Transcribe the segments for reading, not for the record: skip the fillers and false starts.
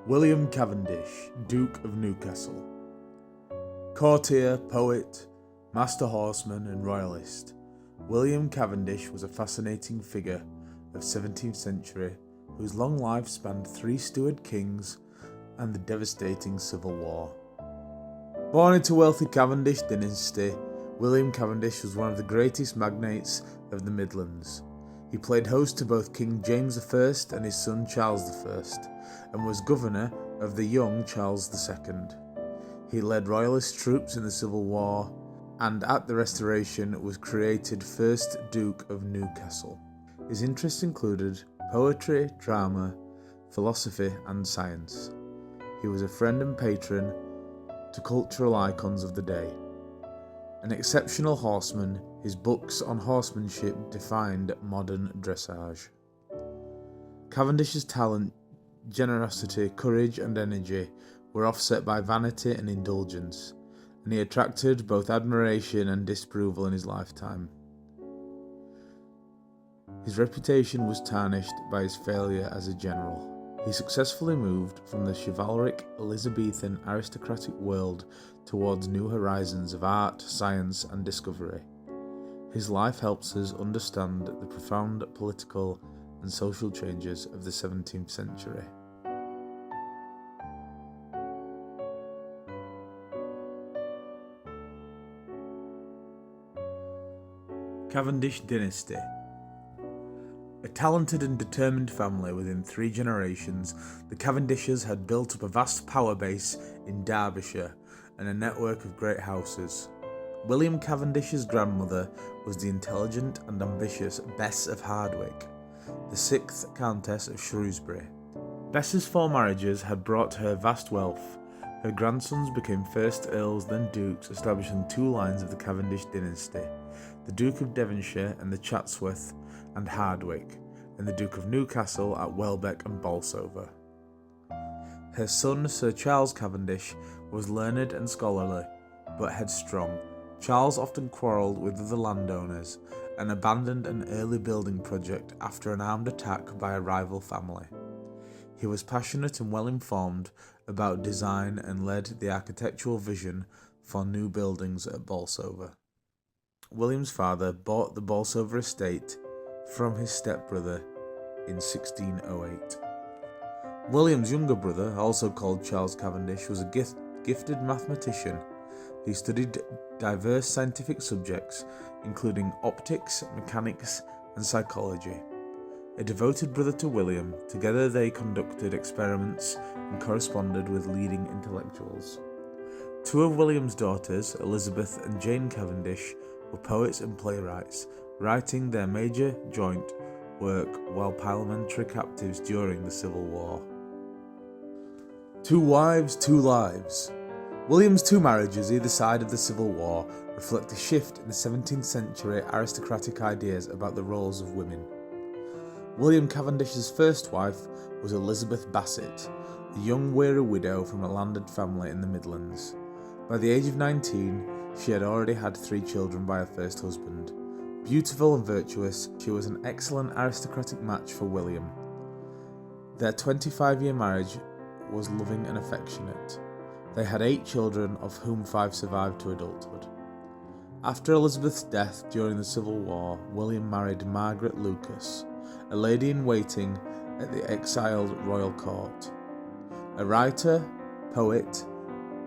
William Cavendish, Duke of Newcastle. Courtier, poet, master horseman and royalist, William Cavendish was a fascinating figure of 17th century whose long life spanned 3 Stuart kings and the devastating Civil War. Born into wealthy Cavendish dynasty, William Cavendish was one of the greatest magnates of the Midlands. He played host to both King James I and his son Charles I, and was governor of the young Charles II. He led royalist troops in the Civil War, and at the Restoration was created first Duke of Newcastle. His interests included poetry, drama, philosophy and science. He was a friend and patron to cultural icons of the day. An exceptional horseman, his books on horsemanship defined modern dressage. Cavendish's talent, generosity, courage and energy were offset by vanity and indulgence, and he attracted both admiration and disapproval in his lifetime. His reputation was tarnished by his failure as a general. He successfully moved from the chivalric Elizabethan aristocratic world towards new horizons of art, science and discovery. His life helps us understand the profound political and social changes of the 17th century. Cavendish dynasty. A talented and determined family within 3 generations, the Cavendishes had built up a vast power base in Derbyshire and a network of great houses. William Cavendish's grandmother was the intelligent and ambitious Bess of Hardwick, the 6th Countess of Shrewsbury. Bess's 4 marriages had brought her vast wealth. Her grandsons became first earls, then dukes, establishing 2 lines of the Cavendish dynasty, the Duke of Devonshire and the Chatsworth and Hardwick, and the Duke of Newcastle at Welbeck and Bolsover. Her son, Sir Charles Cavendish, was learned and scholarly, but headstrong. Charles often quarrelled with other landowners and abandoned an early building project after an armed attack by a rival family. He was passionate and well informed about design and led the architectural vision for new buildings at Bolsover. William's father bought the Bolsover estate from his stepbrother in 1608. William's younger brother, also called Charles Cavendish, was a gifted mathematician. He studied diverse scientific subjects, including optics, mechanics, and psychology. A devoted brother to William, together they conducted experiments and corresponded with leading intellectuals. 2 of William's daughters, Elizabeth and Jane Cavendish, were poets and playwrights, writing their major joint work while parliamentary captives during the Civil War. 2 wives, 2 lives. William's 2 marriages either side of the Civil War reflect a shift in the 17th century aristocratic ideas about the roles of women. William Cavendish's first wife was Elizabeth Bassett, a young weary widow from a landed family in the Midlands. By the age of 19, she had already had 3 children by her first husband. Beautiful and virtuous, she was an excellent aristocratic match for William. Their 25-year marriage was loving and affectionate. They had 8 children, of whom 5 survived to adulthood. After Elizabeth's death during the Civil War, William married Margaret Lucas, a lady-in-waiting at the exiled royal court. A writer, poet,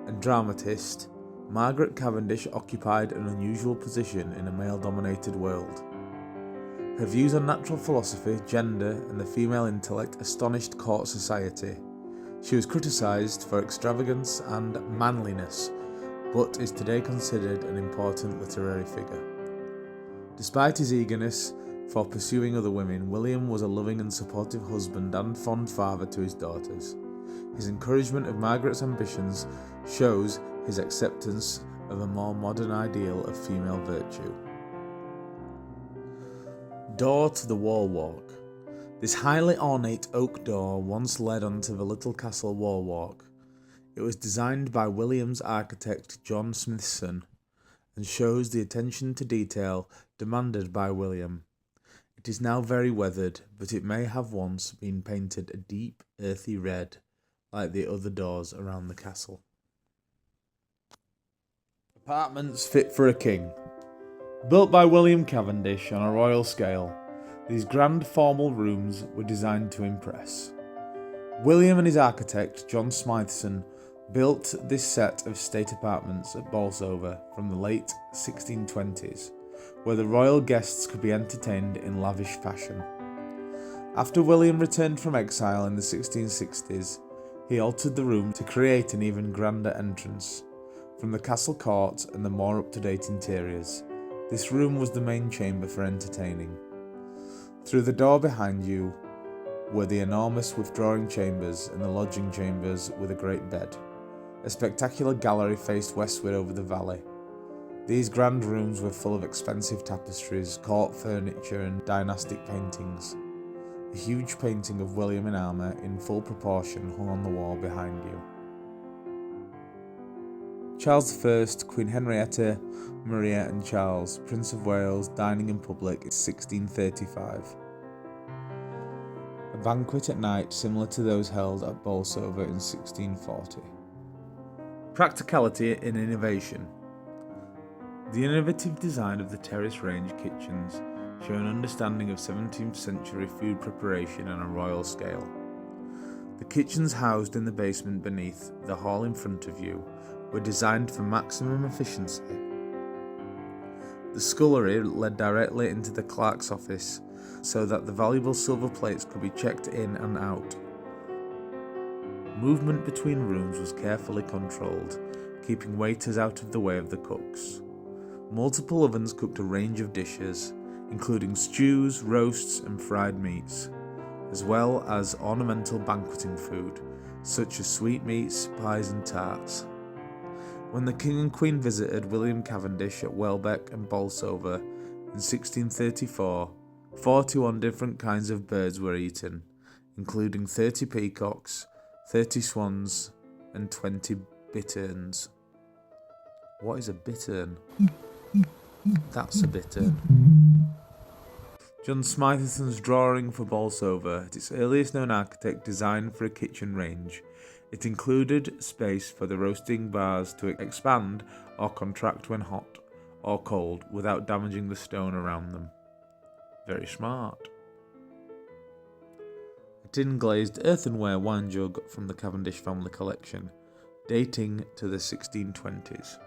and dramatist, Margaret Cavendish occupied an unusual position in a male-dominated world. Her views on natural philosophy, gender, and the female intellect astonished court society. She was criticised for extravagance and manliness, but is today considered an important literary figure. Despite his eagerness for pursuing other women, William was a loving and supportive husband and fond father to his daughters. His encouragement of Margaret's ambitions shows his acceptance of a more modern ideal of female virtue. Door to the Wall Walk. This highly ornate oak door once led onto the little castle wall walk. It was designed by William's architect John Smithson and shows the attention to detail demanded by William. It is now very weathered, but it may have once been painted a deep, earthy red, like the other doors around the castle. Apartments fit for a king. Built by William Cavendish on a royal scale, these grand formal rooms were designed to impress. William and his architect, John Smytheson, built this set of state apartments at Bolsover from the late 1620s, where the royal guests could be entertained in lavish fashion. After William returned from exile in the 1660s, he altered the room to create an even grander entrance. From the castle court and the more up-to-date interiors, this room was the main chamber for entertaining. Through the door behind you were the enormous withdrawing chambers and the lodging chambers with a great bed. A spectacular gallery faced westward over the valley. These grand rooms were full of expensive tapestries, court furniture and dynastic paintings. A huge painting of William in armour in full proportion hung on the wall behind you. Charles I, Queen Henrietta, Maria and Charles, Prince of Wales, dining in public in 1635. A banquet at night similar to those held at Bolsover in 1640. Practicality and innovation. The innovative design of the terrace range kitchens show an understanding of 17th century food preparation on a royal scale. The kitchens housed in the basement beneath the hall in front of you were designed for maximum efficiency. The scullery led directly into the clerk's office so that the valuable silver plates could be checked in and out. Movement between rooms was carefully controlled, keeping waiters out of the way of the cooks. Multiple ovens cooked a range of dishes, including stews, roasts and fried meats, as well as ornamental banqueting food, such as sweetmeats, pies and tarts. When the King and Queen visited William Cavendish at Welbeck and Bolsover in 1634, 41 different kinds of birds were eaten, including 30 peacocks, 30 swans and 20 bitterns. What is a bittern? That's a bittern. John Smytheson's drawing for Bolsover, its earliest known architect, designed for a kitchen range. It included space for the roasting bars to expand or contract when hot or cold without damaging the stone around them. Very smart. A tin glazed earthenware wine jug from the Cavendish family collection, dating to the 1620s.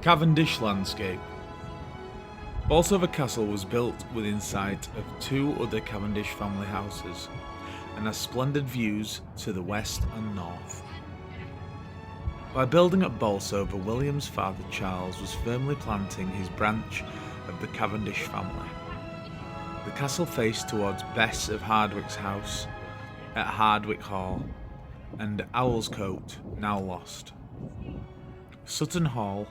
Cavendish landscape. Bolsover Castle was built within sight of two other Cavendish family houses and has splendid views to the west and north. By building at Bolsover, William's father Charles was firmly planting his branch of the Cavendish family. The castle faced towards Bess of Hardwick's house at Hardwick Hall and Owlscote, now lost. Sutton Hall,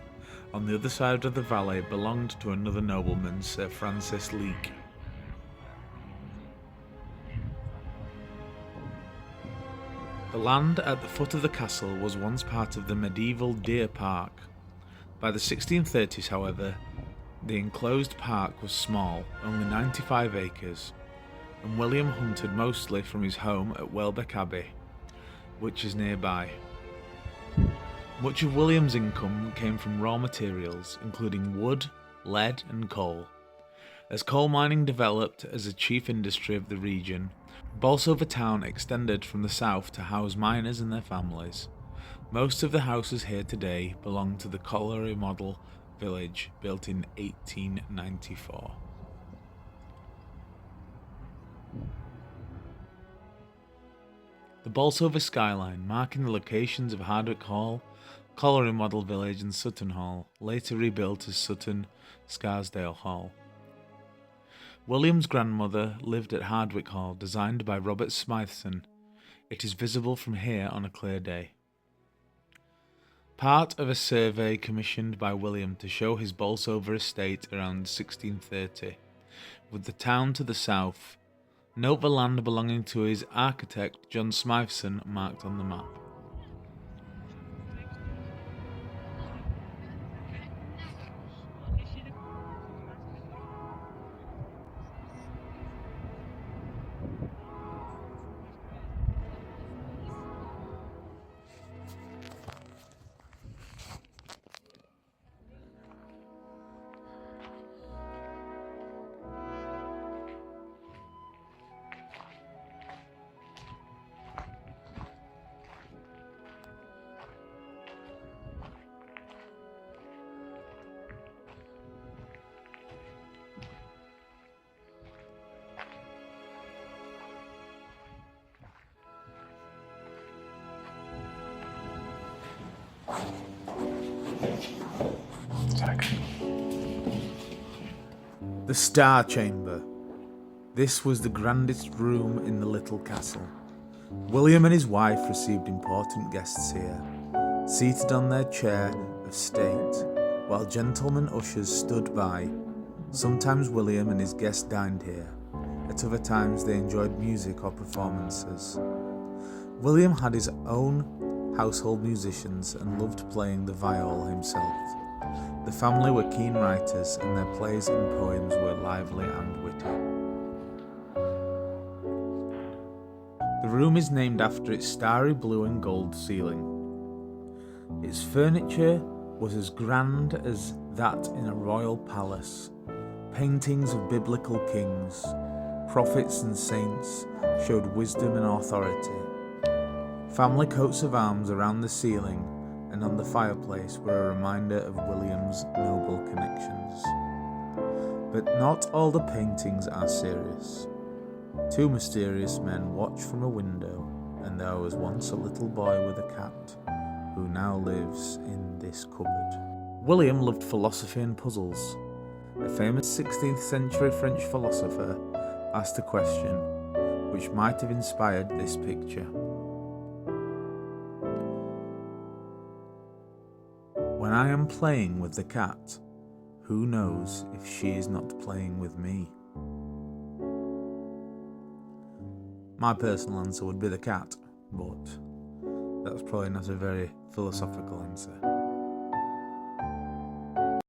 on the other side of the valley, belonged to another nobleman, Sir Francis Leake. The land at the foot of the castle was once part of the medieval Deer Park. By the 1630s, however, The enclosed park was small, only 95 acres, and William hunted mostly from his home at Welbeck Abbey, which is nearby. Much of William's income came from raw materials, including wood, lead, and coal. As coal mining developed as a chief industry of the region, Bolsover town extended from the south to house miners and their families. Most of the houses here today belong to the colliery model village built in 1894. The Bolsover skyline, marking the locations of Hardwick Hall, colliery model village and Sutton Hall, later rebuilt as Sutton Scarsdale Hall. William's grandmother lived at Hardwick Hall, designed by Robert Smythson. It is visible from here on a clear day. Part of a survey commissioned by William to show his Bolsover estate around 1630, with the town to the south. Note the land belonging to his architect John Smythson marked on the map. The Star Chamber. This was the grandest room in the little castle. William and his wife received important guests here, seated on their chair of state, while gentlemen ushers stood by. Sometimes William and his guests dined here. At other times they enjoyed music or performances. William had his own household musicians and loved playing the viol himself. The family were keen writers, and their plays and poems were lively and witty. The room is named after its starry blue and gold ceiling. Its furniture was as grand as that in a royal palace. Paintings of biblical kings, prophets and saints showed wisdom and authority. Family coats of arms around the ceiling and on the fireplace were a reminder of William's noble connections. But not all the paintings are serious. Two mysterious men watch from a window, and there was once a little boy with a cat, who now lives in this cupboard. William loved philosophy and puzzles. A famous 16th century French philosopher asked a question which might have inspired this picture. When I am playing with the cat, who knows if she is not playing with me? My personal answer would be the cat, but that's probably not a very philosophical answer.